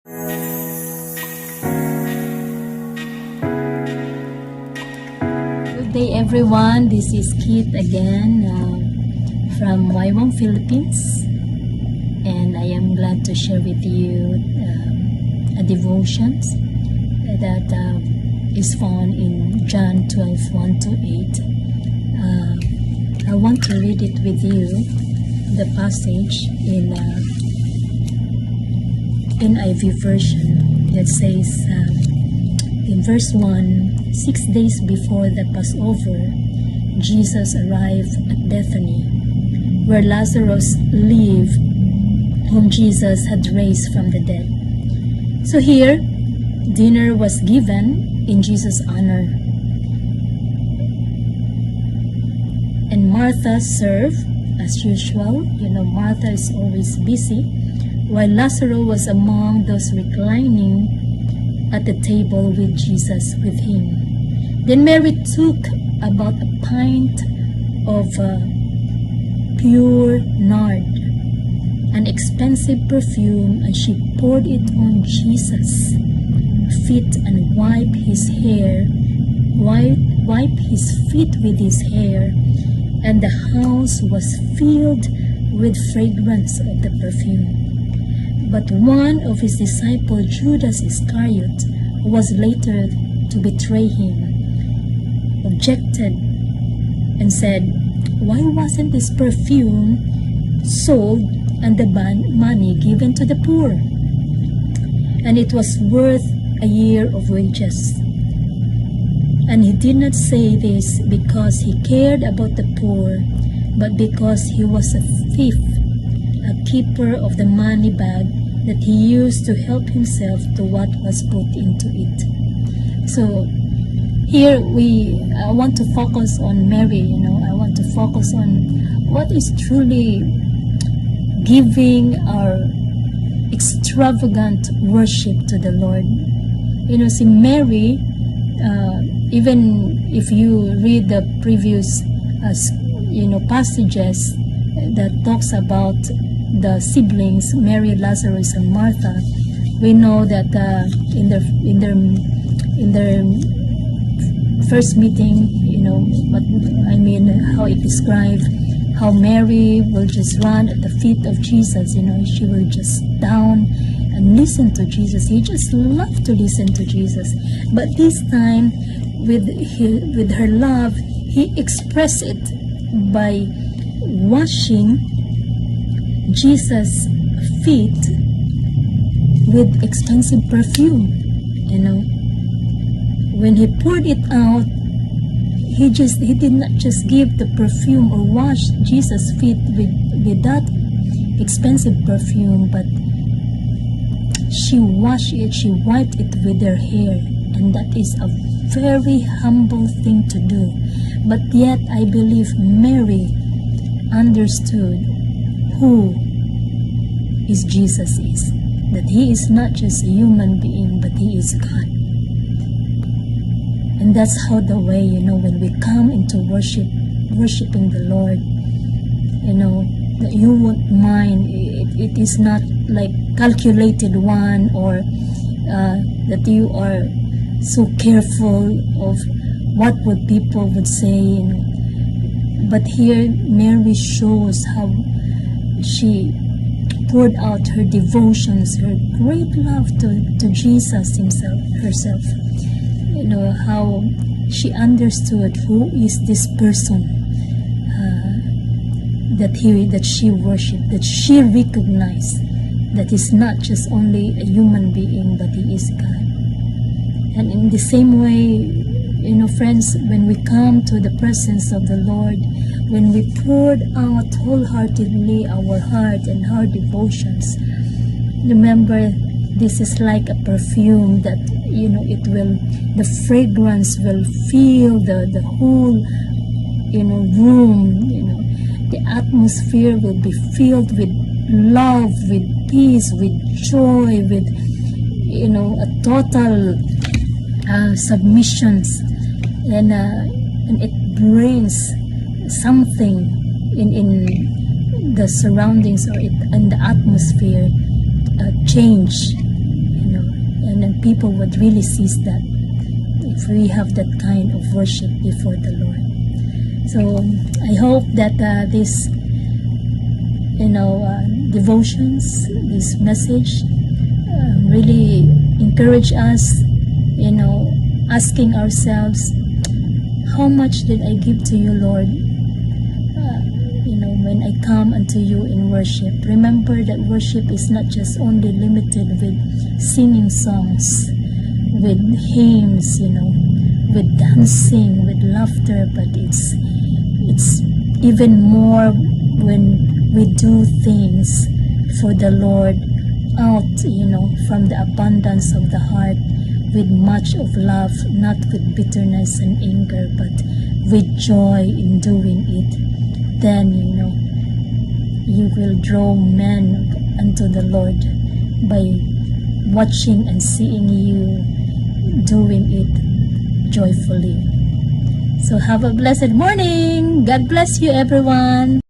Good day everyone, this is Kit again from Waiwang, Philippines, and I am glad to share with you a devotion that is found in John 12:1-8. I want to read it with you, the passage in NIV version that says in verse 1, 6 days before the Passover, Jesus arrived at Bethany, where Lazarus lived, whom Jesus had raised from the dead. So here, dinner was given in Jesus' honor. And Martha served, as usual. You know, Martha is always busy, while Lazarus was among those reclining at the table with Jesus with him. Then Mary took about a pint of pure nard, an expensive perfume, and she poured it on Jesus' feet and wiped his feet with his hair, and the house was filled with fragrance of the perfume. But one of his disciples, Judas Iscariot, who was later to betray him, objected and said, "Why wasn't this perfume sold and the money given to the poor? And it was worth a year of wages." And he did not say this because he cared about the poor, but because he was a thief, a keeper of the money bag that he used to help himself to what was put into it. So here I want to focus on Mary. I want to focus on what is truly giving our extravagant worship to the Lord. See, Mary, even if you read the previous passages that talks about the siblings, Mary, Lazarus, and Martha, we know that in their first meeting, how it described how Mary will just run at the feet of Jesus. She will just down and listen to Jesus. He just loved to listen to Jesus. But this time, with her love, he expressed it by washing Jesus' feet with expensive perfume. When he poured it out, he did not just give the perfume or wash Jesus' feet with that expensive perfume, but she washed it, she wiped it with her hair, and that is a very humble thing to do. But yet I believe Mary understood who is Jesus is, that he is not just a human being, but he is God. And that's how the way, when we come into worshiping the Lord, that you won't mind. It is not like calculated one, or that you are so careful of what would people would say. But here Mary shows how she poured out her devotions, her great love to Jesus herself. How she understood who is this person that she worshipped, that she recognized that he's not just only a human being, but he is God. And in the same way, friends, when we come to the presence of the Lord, when we poured out wholeheartedly our heart and our devotions, remember, this is like a perfume that, the fragrance will fill the whole, room. The atmosphere will be filled with love, with peace, with joy, with, a total submissions, and it brings something in the surroundings or in the atmosphere, change. And then people would really seize that if we have that kind of worship before the Lord. So I hope that this devotions, this message really encourage us, asking ourselves, how much did I give to you, Lord? When I come unto you in worship, remember that worship is not just only limited with singing songs, with hymns, with dancing, with laughter, but it's even more when we do things for the Lord out, from the abundance of the heart, with much of love, not with bitterness and anger, but with joy in doing it. Then, you will draw men unto the Lord by watching and seeing you doing it joyfully. So have a blessed morning. God bless you, everyone.